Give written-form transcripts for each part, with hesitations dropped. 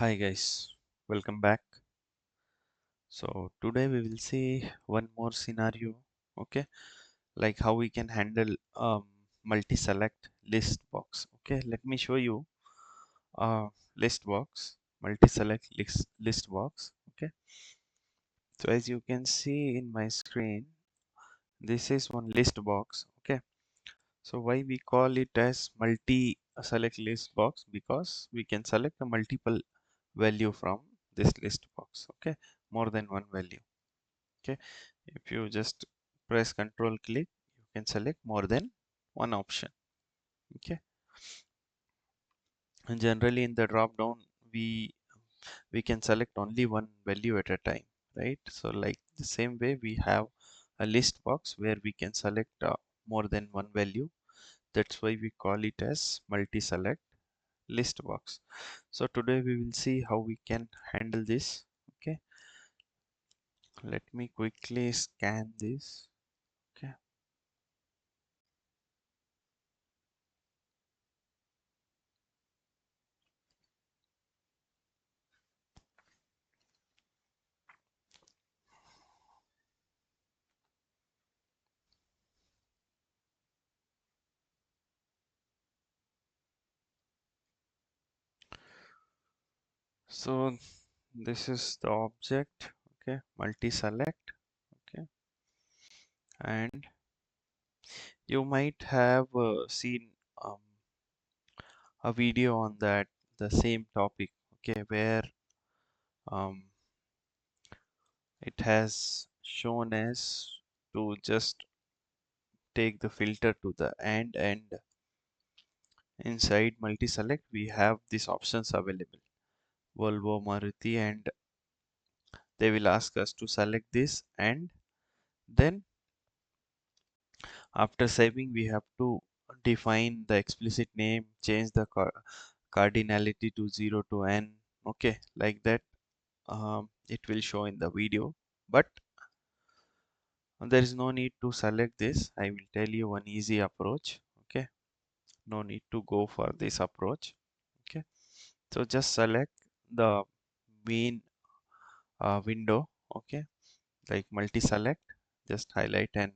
Hi guys, welcome back. So today we will see one more scenario, okay, like how we can handle multi-select list box. Okay, let me show you list box, multi-select list box. Okay, so as you can see in my screen, this is one list box. Okay, so why we call it as multi-select list box? Because we can select a multiple value from this list box. Okay, more than one value. Okay, if you just press control click, you can select more than one option. Okay, and generally in the drop down we can select only one value at a time, right? So like the same way we have a list box where we can select more than one value. That's why we call it as multi-select list box. So today we will see how we can handle this. Okay, let me quickly scan this. Okay, so this is the object. Okay, multi-select. Okay, and you might have seen um, a video on that, the same topic. Okay, where um, it has shown as to just take the filter to the end, and inside multi-select we have these options available, Volvo, Maruti, and they will ask us to select this, and then after saving we have to define the explicit name, change the cardinality to 0 to n. Okay, like that. It will show in the video, but there is no need to select this. I will tell you one easy approach. Okay, no need to go for this approach. Okay, so just select the main window. Okay, like multi-select, just highlight and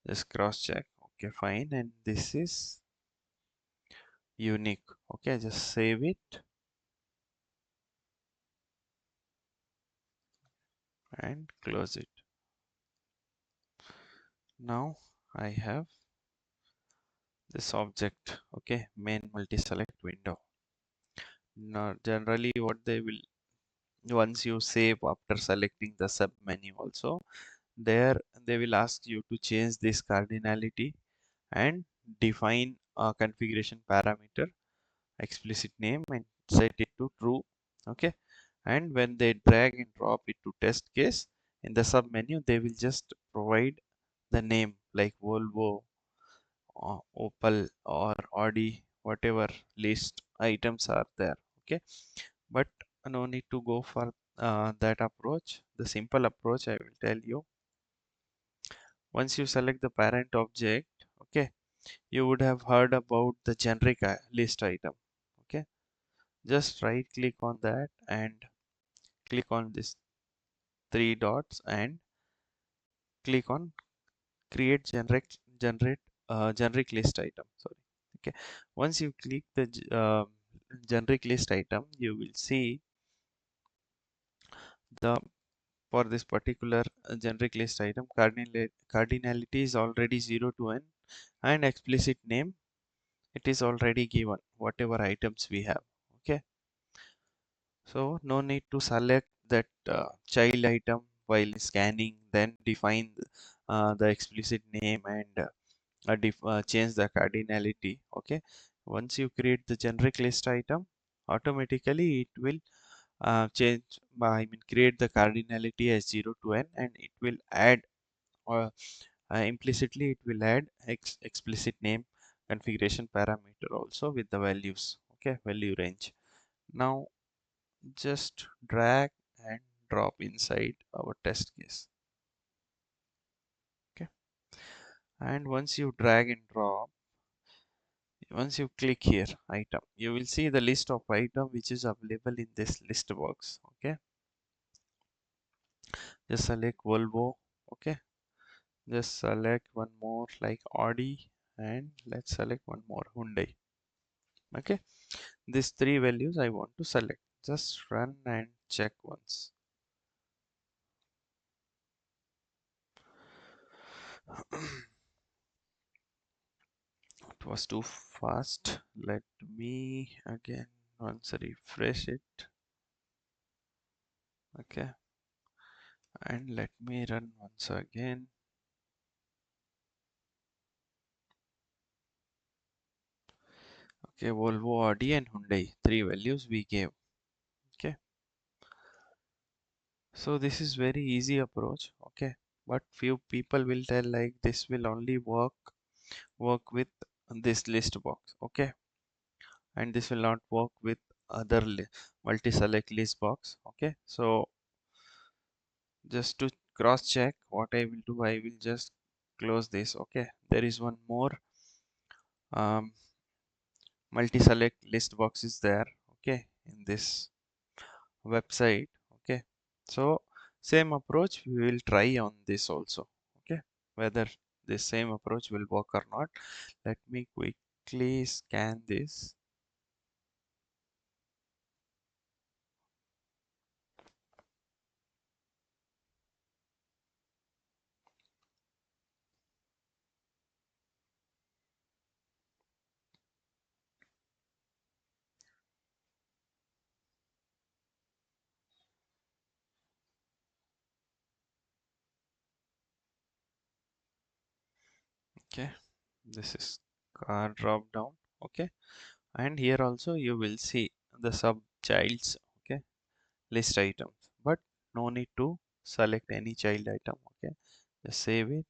just cross check. Okay, fine, and this is unique. Okay, just save it and close it. Now I have this object. Okay, main multi-select window. Now generally what they will, once you save after selecting the sub menu also, there they will ask you to change this cardinality and define a configuration parameter, explicit name, and set it to true. Okay, and when they drag and drop it to test case in the sub menu, they will just provide the name like Volvo, Opal, or Audi, whatever list items are there. Okay, but no need to go for that approach. The simple approach I will tell you. Once you select the parent object, okay, you would have heard about the generic list item. Okay, just right click on that and click on this three dots and click on create generic list item. Sorry. Okay, once you click the generic list item, you will see the for this particular generic list item, cardinality is already 0 to n, and explicit name, it is already given whatever items we have. Okay, so no need to select that child item while scanning, then define the explicit name and change the cardinality. Okay, once you create the generic list item, automatically it will change, I mean create the cardinality as 0 to n, and it will add or implicitly it will add explicit name configuration parameter also with the values. Okay, value range. Now just drag and drop inside our test case. Okay, and once you drag and drop, once you click here item, you will see the list of item which is available in this list box. Okay, just select Volvo. Okay, just select one more like Audi, and let's select one more Hyundai. Okay, these three values I want to select. Just run and check once. It was too fast. Let me again once refresh it. Okay, and let me run once again. Okay, Volvo, Audi and Hyundai, three values we gave. Okay, so this is very easy approach. Okay, but few people will tell like this will only work with this list box. Okay, and this will not work with other multi-select list box. Okay, so just to cross check, what I will do, I will just close this. Okay, there is one more um, multi-select list box is there. Okay, in this website. Okay, so same approach we will try on this also. Okay, whether this same approach will work or not. Let me quickly scan this. Okay, this is car drop down. Okay, and here also you will see the sub childs. Okay, list items, but no need to select any child item. Okay, just save it,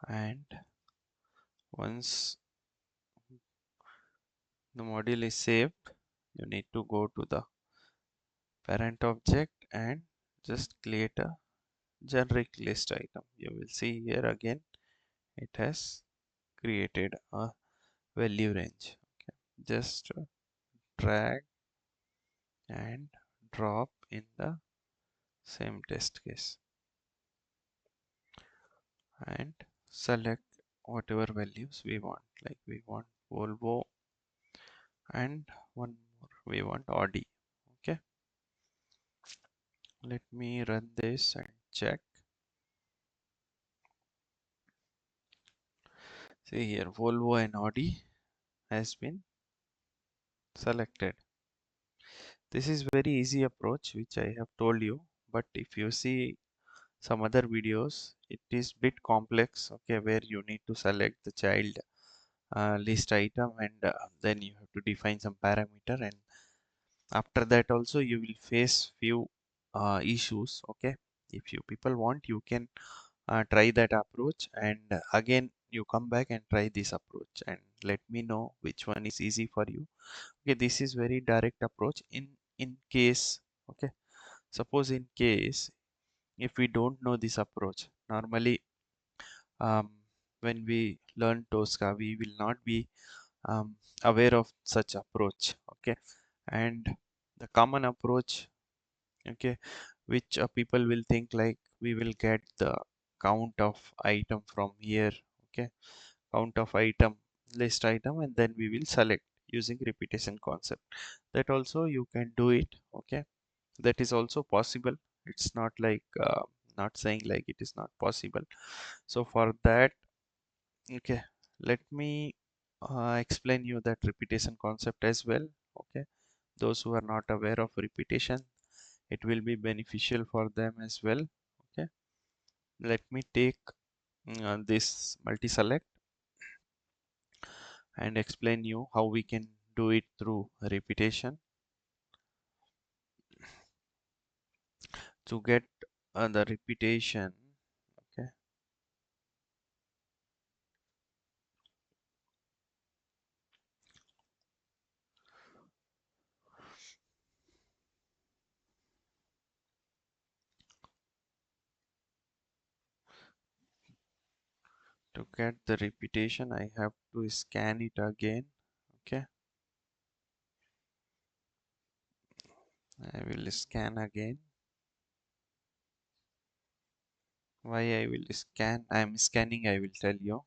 and once the module is saved, you need to go to the parent object and just create a generic list item. You will see here again it has created a value range. Okay, just drag and drop in the same test case and select whatever values we want, like we want Volvo and one more we want Audi. Okay, let me run this and check. See here, Volvo and Audi has been selected. This is very easy approach which I have told you, but if you see some other videos, it is bit complex. Okay, where you need to select the child list item, and then you have to define some parameter, and after that also you will face few issues. Okay, if you people want, you can try that approach, and again you come back and try this approach and let me know which one is easy for you. Okay, this is very direct approach. In case, okay, suppose in case if we don't know this approach, normally um, when we learn Tosca we will not be aware of such approach. Okay, and the common approach, okay, which people will think like we will get the count of item from here. Okay, count of item, list item, and then we will select using repetition concept. That also you can do it. Okay, that is also possible. It's not like not saying like it is not possible. So for that, okay, let me explain you that repetition concept as well. Okay, those who are not aware of repetition, it will be beneficial for them as well. Okay, let me take this multi-select and explain you how we can do it through repetition to get the repetition. Okay, To get the repetition, I have to scan it again. Okay, I will scan again. Why I will scan? I am scanning, I will tell you.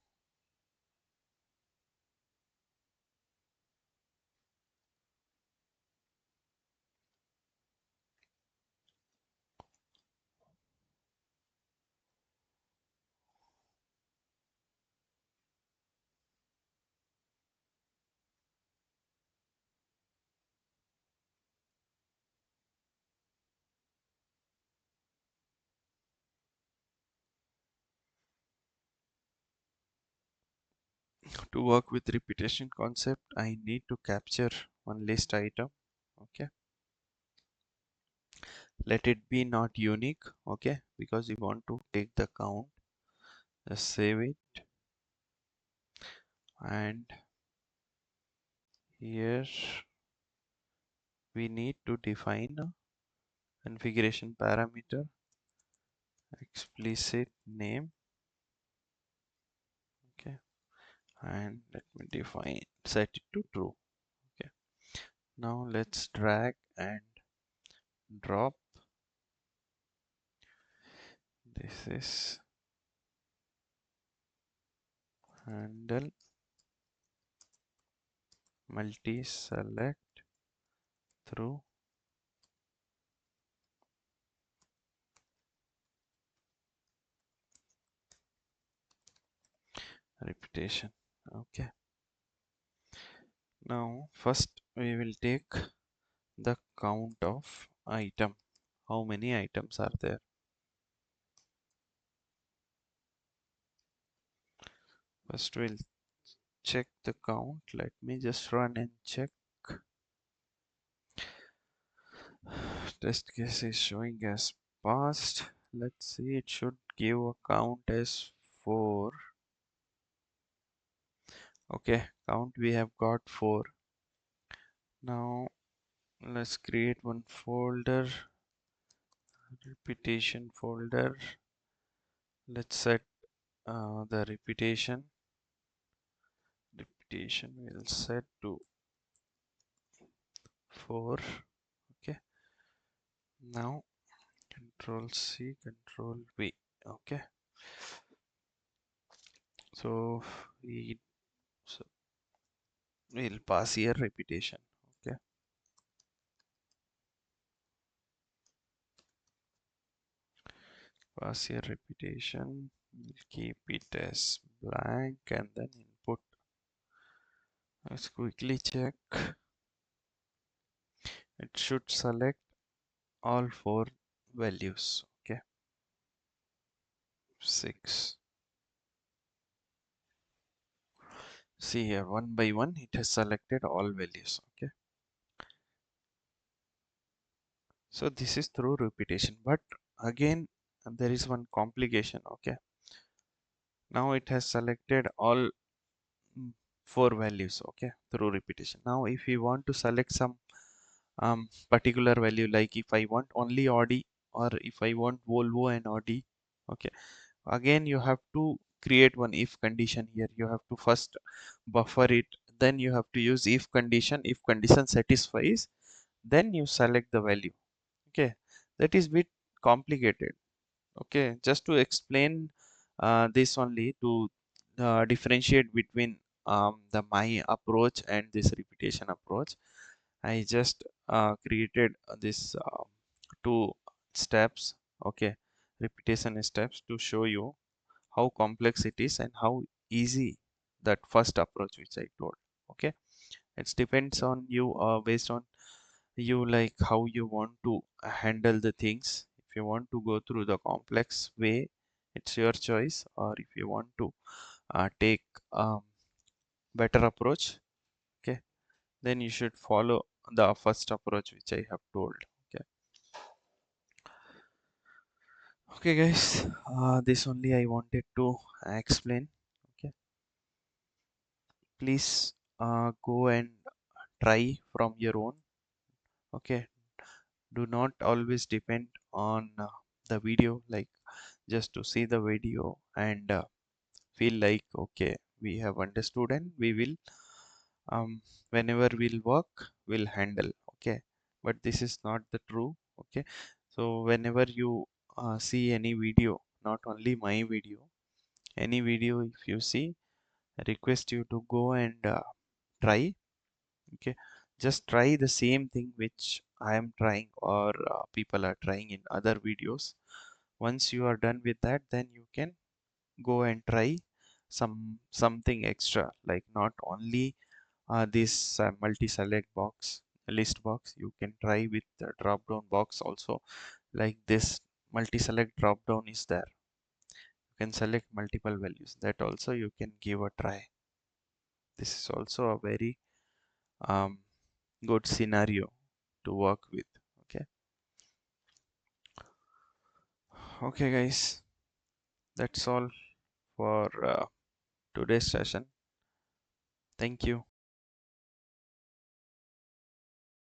To work with repetition concept, I need to capture one list item. Okay, let it be not unique. Okay, because we want to take the count. Just save it, and here we need to define a configuration parameter, explicit name. Okay, and let me define, set it to true. Okay, now let's drag and drop. This is handle multi-select through repetition. Okay, now first we will take the count of item. How many items are there? First we'll check the count. Let me just run and check. Test case is showing as passed. Let's see, it should give a count as 4. Okay, count we have got 4. Now let's create one folder, repetition folder. Let's set the repetition will set to 4. Okay, now control C, control V. Okay, so we so we'll pass here repetition. Okay, pass here repetition. We'll keep it as blank and then input. Let's quickly check. It should select all 4 values. Okay, 6. See here, one by one it has selected all values. Okay, so this is through repetition, but again there is one complication. Okay, now it has selected all 4 values. Okay, through repetition. Now if we want to select some particular value, like if I want only Audi or if I want Volvo and Audi, okay, again you have to create one if condition. Here you have to first buffer it, then you have to use if condition. If condition satisfies, then you select the value. Okay, that is bit complicated. Okay, just to explain this only, to differentiate between the my approach and this repetition approach, I just created this 2 steps. Okay, repetition steps, to show you how complex it is and how easy that first approach which I told. Okay, it depends on you, based on you, like how you want to handle the things. If you want to go through the complex way, it's your choice, or if you want to take better approach, okay, then you should follow the first approach which I have told. Okay, okay guys, this only I wanted to explain. Okay, please go and try from your own. Okay, do not always depend on the video, like just to see the video and feel like okay, we have understood and we will whenever we'll work we'll handle. Okay, but this is not the true. Okay, so whenever you see any video, not only my video, any video if you see, I request you to go and try. Okay, just try the same thing which I am trying or people are trying in other videos. Once you are done with that, then you can go and try something extra, like not only this multi-select box, list box. You can try with the drop down box also, like this multi-select drop down is there. You can select multiple values, that also you can give a try. This is also a very um, good scenario to work with. Okay, okay guys, that's all for today's session. Thank you.